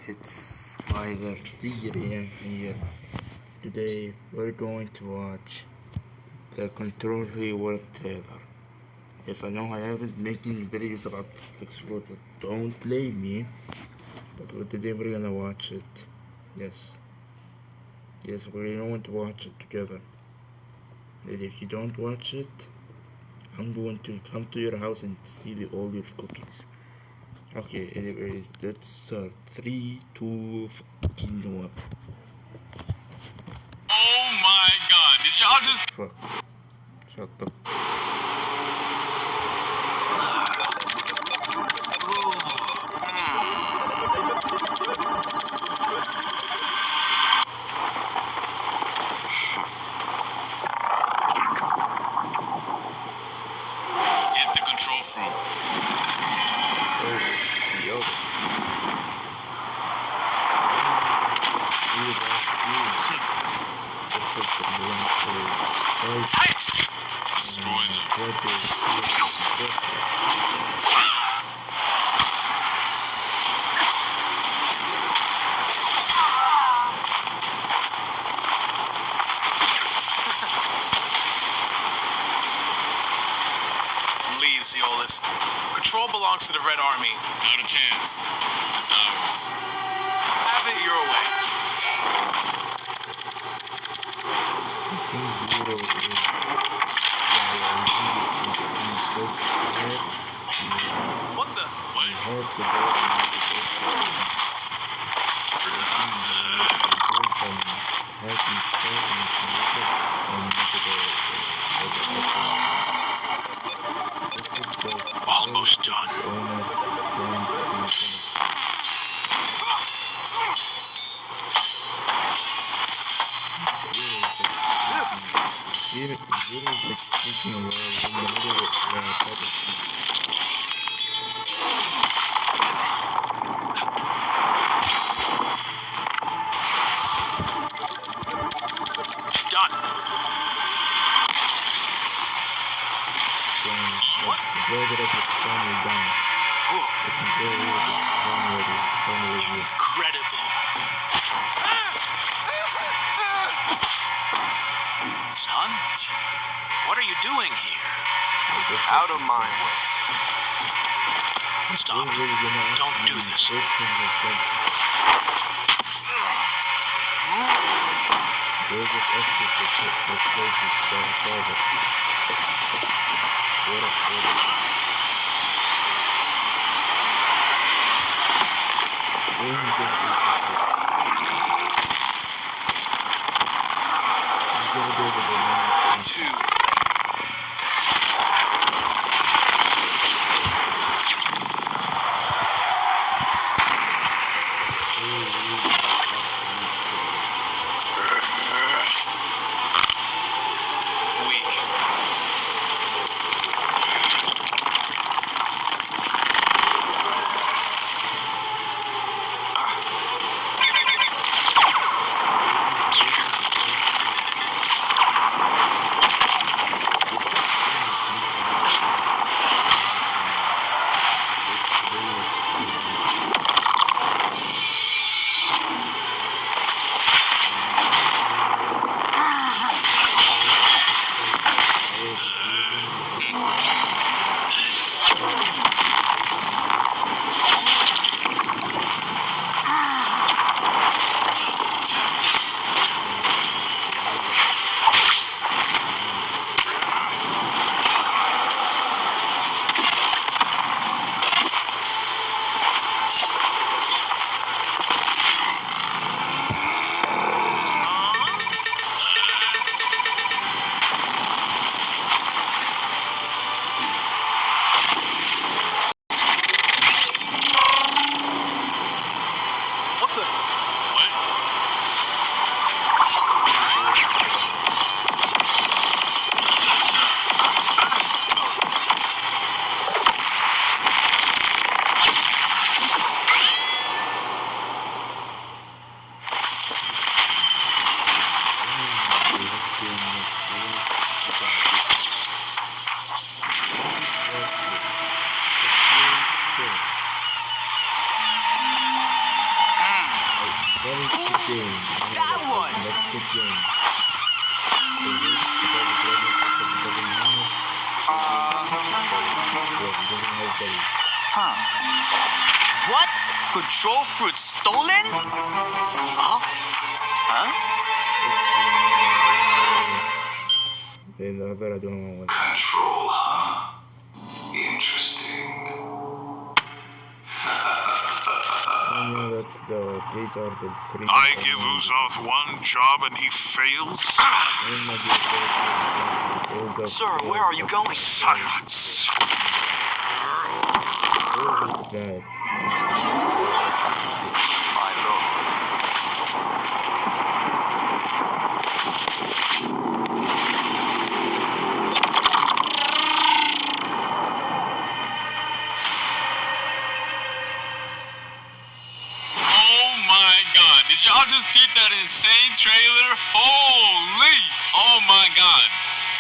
It's 5:30 a.m. here. Today we're going to watch the Control rework trailer. Yes, I know I haven't making videos about sexual, but don't blame me. But today we're gonna watch it. Yes. Yes, we're going to watch it together. And if you don't watch it, I'm going to come to your house and steal all your cookies. Okay, anyways, let's start. 3, 2, fucking 1. Oh my god, did y'all just... Fuck. Shut up. Hit the control room. Oh, yo. Destroy them. Leave, Zeolus. Control belongs to the Red Army. Not a chance. It's ours. Have it your way. What the? Almost done. Incredible. Son, what are you doing here? Out of my way. Stop. Don't do this. game. Got one. Let's get game. Huh. What? Control fruit stolen? Huh? Another I don't know what. Control, huh? Interesting. That's these are the three. I give Uzoff one job and he fails? Sir, where are you going? Silence. What is that? My lord. Did y'all just peep that insane trailer? Holy! Oh my god.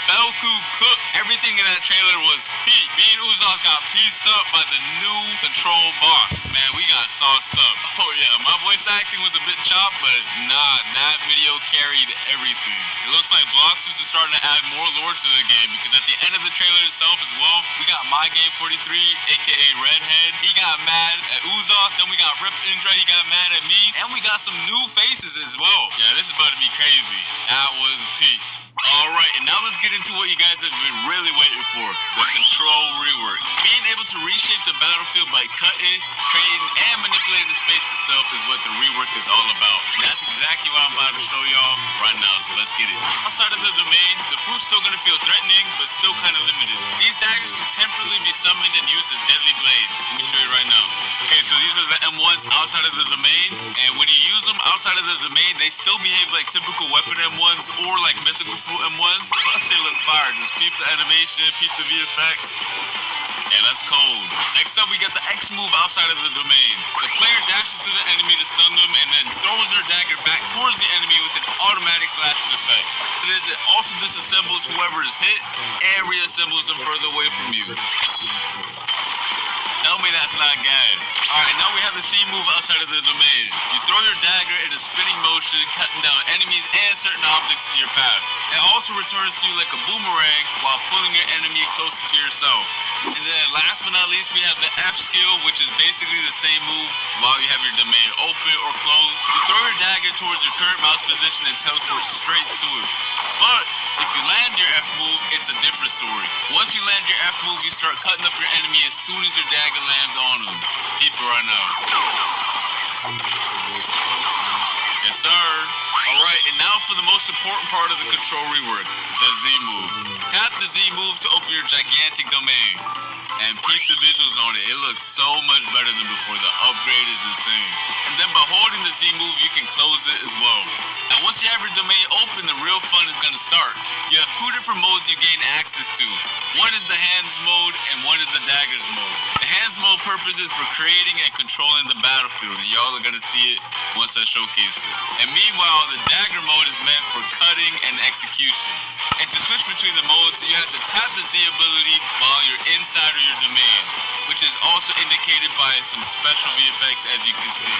Belku cooked. Everything in that trailer was peak. Me and Uzoff got pieced up by the new control boss. Man, we got sauced up. Oh yeah, my voice acting was a bit chopped, but nah, that video carried everything. It looks like Blox is starting to add more lore to the game because at the end of the trailer itself as well, we got My Game 43, aka Redhead. He got mad at Uzoff, then we got Rip Indra, he got mad at me, and we got some new faces as well. Yeah, this is about to be crazy. That was peak. Alright, and now let's get into what you guys have been really waiting for, the control rework. Being able to reshape the battlefield by cutting, creating, and manipulating the space itself is what the rework is all about. And that's exactly what I'm about to show y'all right now, so let's get it. Outside of the domain, the fruit's still going to feel threatening, but still kind of limited. These daggers can temporarily be summoned and used as deadly blades. Let me show you right now. Okay, so these are the M1s outside of the domain, and when you use them outside of the domain, they still behave like typical weapon M1s or like mythical fruit M1s. Plus they look fire. Just peep the animation, peep the VFX. Yeah, that's cold. Next up, we got the X move outside of the domain. The player dashes to the enemy to stun them and then throws their dagger back towards the enemy with an automatic slashing effect. It also disassembles whoever is hit and reassembles them further away from you. Tell me that's not gas. Alright, now we have the C move outside of the domain. You throw your dagger in a spinning motion, cutting down enemies and certain objects in your path. It also returns to you like a boomerang while pulling your enemy closer to yourself. And then last but not least, we have the F skill, which is basically the same move while you have your domain open or closed. You throw your dagger towards your current mouse position and teleport straight to it. But if you land your F move, it's a different story. Once you land your F move, you start cutting up your enemy as soon as your dagger lands on them. Keep it right now. Yes, sir. Alright, and now for the most important part of the control rework, the Z move. Tap the Z move to open your gigantic domain. And peep the visuals on it. It looks so much better than before. The upgrade is insane. And then by holding the Z move, you can close it as well. Now once you have your domain open, the real fun is going to start. You have two different modes you gain access to. One is the hands mode and one is the daggers mode. The hands mode purpose is for creating and controlling the battlefield, and y'all are going to see it once I showcase it. And meanwhile, the dagger mode is meant for cutting and execution. And to switch between the modes, you have to tap the Z ability while you're inside of your domain, which is also indicated by some special VFX as you can see.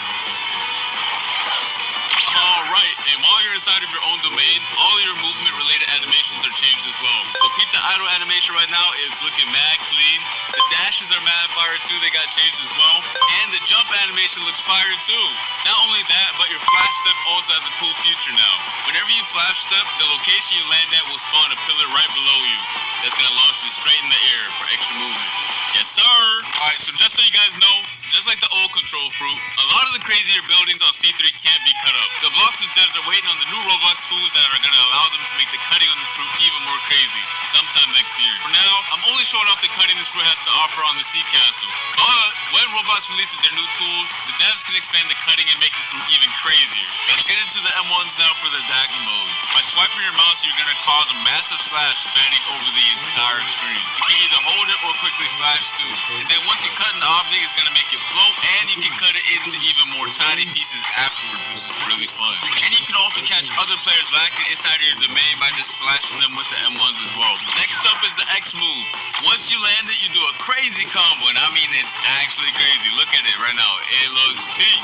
Alright, and while you're inside of your own domain, all your movement related animations are changed as well. But peep the idle animation right now, it's looking mad clean. The dashes are mad fire too, they got changed as well. And the jump animation looks fire too. Not only that, but your flash step also has a cool feature now. Whenever you flash step, the location you land at will spawn a pillar right below you. That's gonna launch you straight in the air for extra movement. Yes, sir. Alright, so just so you guys know, just like the old control fruit, a lot of the crazier buildings on C3 can't be cut up. The Blox's devs are waiting on the new Roblox tools that are going to allow them to make the cutting on the fruit even more crazy, sometime next year. For now, I'm only showing off the cutting this fruit has to offer on the Sea Castle. But when Roblox releases their new tools, the devs can expand the cutting and make the fruit even crazier. Let's get into the M1s now for the dagger mode. By swiping your mouse, you're going to cause a massive slash spanning over the entire screen. You can either hold it or quickly slash too. And then once you cut an object, it's going to make it float, and you can cut it into even more tiny pieces afterwards, which is really fun. And you can also catch other players lacking inside of your domain by just slashing them with the M1s as well. Next up is the X move. Once you land it, you do a crazy combo, and I mean it's actually crazy. Look at it right now. It looks peak.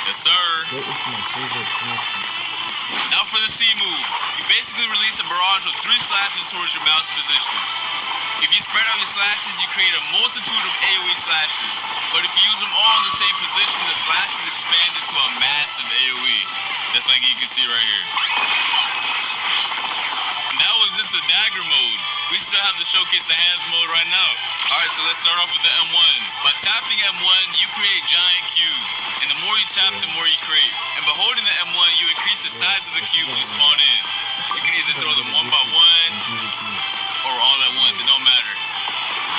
Yes, sir. What is my favorite character? Now for the C move. You basically release a barrage of 3 slashes towards your mouse position. If you spread out your slashes, you create a multitude of AoE slashes. But if you use them all in the same position, the slashes expand into a massive AoE. Just like you can see right here. And that was just a dagger mode. We still have to showcase the hands mode right now. Alright, so let's start off with the M1s. By tapping M1, you create giant cubes. And the more you tap, the more you create. And by holding the M1, you increase the size of the cubes you spawn in. You can either throw them one by one, or all at once, it don't matter.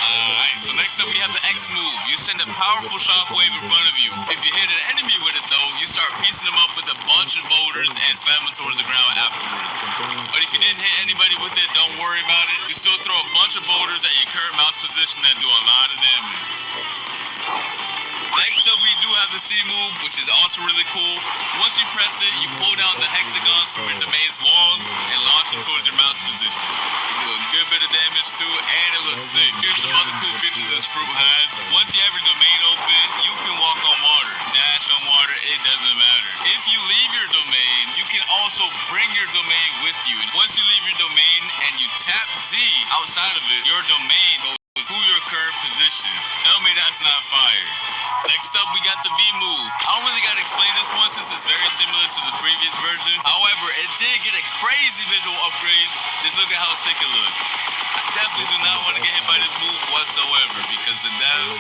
Alright, so next up we have the X move. You send a powerful shockwave in front of you. If you hit an enemy with it though, you start piecing them up with a bunch of boulders and slam them towards the ground afterwards. But if you didn't hit anybody with it, don't worry about it. You still throw a bunch of boulders at your current mouse position that do a lot of damage. Next up we do have the C move, which is also really cool. Once you press it, you pull down the hexagons from your domain's walls and launch them towards your mouse position. You do a good bit of damage too, and it looks sick. Here's some other cool features this fruit has. Once you have your domain open, you can walk on water, dash on water, it doesn't matter. If you leave your domain, you can also bring your domain with you. And once you leave your domain and you tap Z outside of it, your domain goes to your current position. Tell me that's not fire. Next up, we got the V move. I don't really gotta explain this one since it's very similar to the previous version. However, it did get a crazy visual upgrade. Just look at how sick it looks. I definitely do not want to get hit by this move whatsoever because the devs,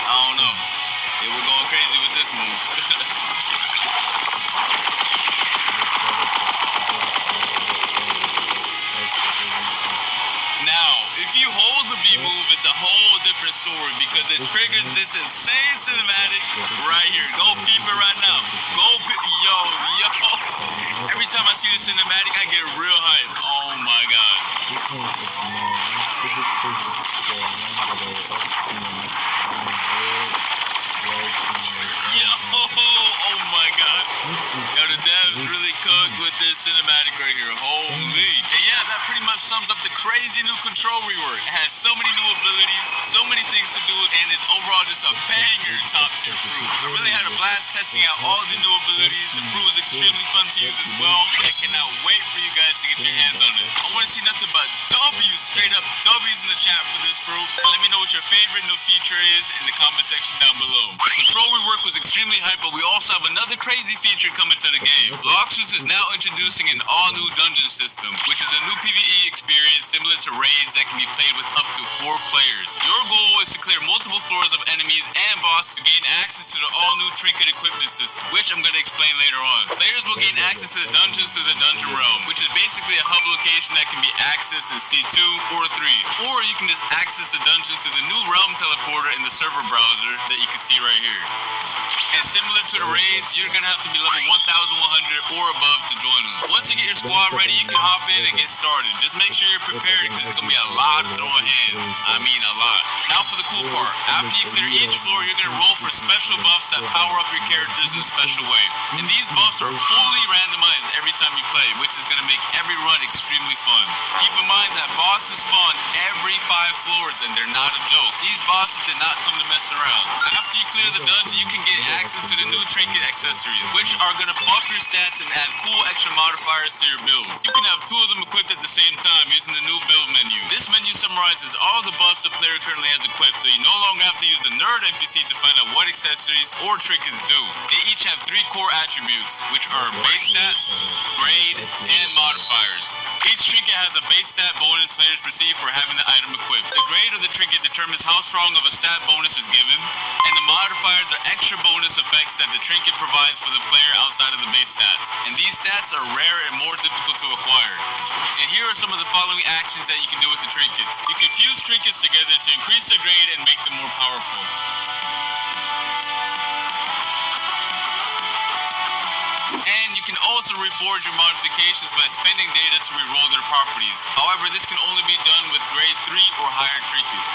I don't know. They were going crazy with this move. Now, if you hold the B move, it's a whole different story because it triggers this insane cinematic right here. Go peep it right now. Go peep. Yo. Every time I see the cinematic, I get real hype. Oh my god. Yo, oh my god. Yo, the devs really cooked with this cinematic right here. Holy. And yeah, that pretty much sums up the crazy new control rework. It has so many new abilities, so many things to do, and it's overall just a banger top tier fruit. I really had a blast testing out all the new abilities. The fruit was extremely fun to use as well. I cannot wait for you guys to get your hands on it. I want to see nothing but W's, straight up W's in the chat for this fruit. Let me know what your favorite new feature is in the comment section down below. The control rework was extremely hype, but we also have another crazy feature coming to the game. Blox is now introducing an all-new dungeon system, which is a new PvE experience similar to raids that can be played with up to 4 players. Your goal is to clear multiple floors of enemies and bosses to gain access to the all-new trinket equipment system, which I'm going to explain later on. Players will gain access to the dungeons through the dungeon realm, which is basically a hub location that can be accessed in C2 or 3. Or you can just access the dungeons through the new realm teleporter in the server browser that you can see right here. And similar to the raids, you're going to have to be level 1,100 or above to join them. Once you get your squad ready, you can hop in and get started. Just make sure you're prepared because it's going to be a lot of throwing hands. I mean a lot. Now for the cool part. After you clear each floor, you're going to roll for special buffs that power up your characters in a special way. And these buffs are fully randomized every time you play, which is going to make every run extremely fun. Keep in mind that bosses spawn every 5 floors and they're not a joke. These bosses did not come to mess around. After you clear the dungeon, you can get access to the new trinket accessories, which are going to buff your stats and add cool extra modifiers to your builds. You can have 2 of them equipped at the same time using the new build menu. This menu summarizes all the buffs the player currently has equipped, so you no longer have to use the nerd NPC to find out what accessories or trinkets do. They each have 3 core attributes, which are base stats, grade, and modifiers. Each trinket has a base stat bonus players receive for having the item equipped. The grade of the trinket determines how strong of a stat bonus is given, and the modifiers are extra bonus effects that the trinket provides for the player outside of the base stats. And these stats are rare and more difficult to acquire. And here are some of the following actions that you can do with the trinkets. You can fuse trinkets together to increase their grade and make them more powerful. And you can also reforge your modifications by spending data to reroll their properties. However, this can only be done with grade 3 or higher trinkets.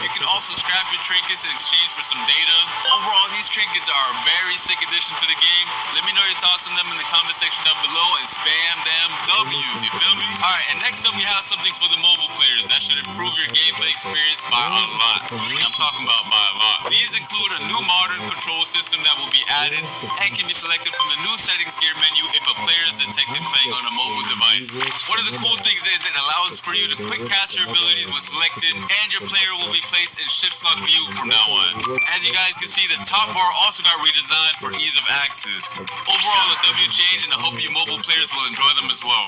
You can also scrap your trinkets in exchange for some data. Overall, these trinkets are a very sick addition to the game. Let me know your thoughts on them in the comment section down below and spam them W's, you feel me? Alright, and next up we have something for the mobile players that should improve your gameplay experience by a lot. I'm talking about by a lot. These include a new modern control system that will be added and can be selected from the new settings gear menu if a player is detected playing on a mobile device. One of the cool things is that it allows for you to quick cast your abilities when selected, and your player will be placed in shift lock view from now on. As you guys can see, the top bar also got redesigned for ease of access. Overall, a W change, and I hope you mobile players will enjoy them as well.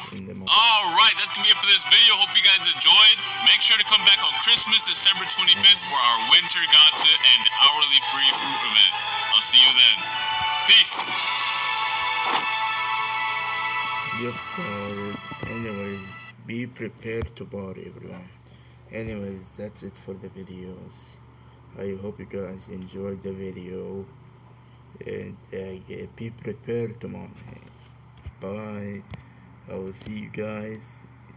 Alright, that's gonna be it for this video. Hope you guys enjoyed. Make sure to come back on Christmas, December 25th for our winter gacha and hourly free fruit event. I'll see you then. Peace. Yep, anyways, be prepared to party, everyone. Anyways, that's it for the videos. I hope you guys enjoyed the video, and be prepared tomorrow. Bye. I will see you guys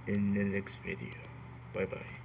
in the next video. Bye bye.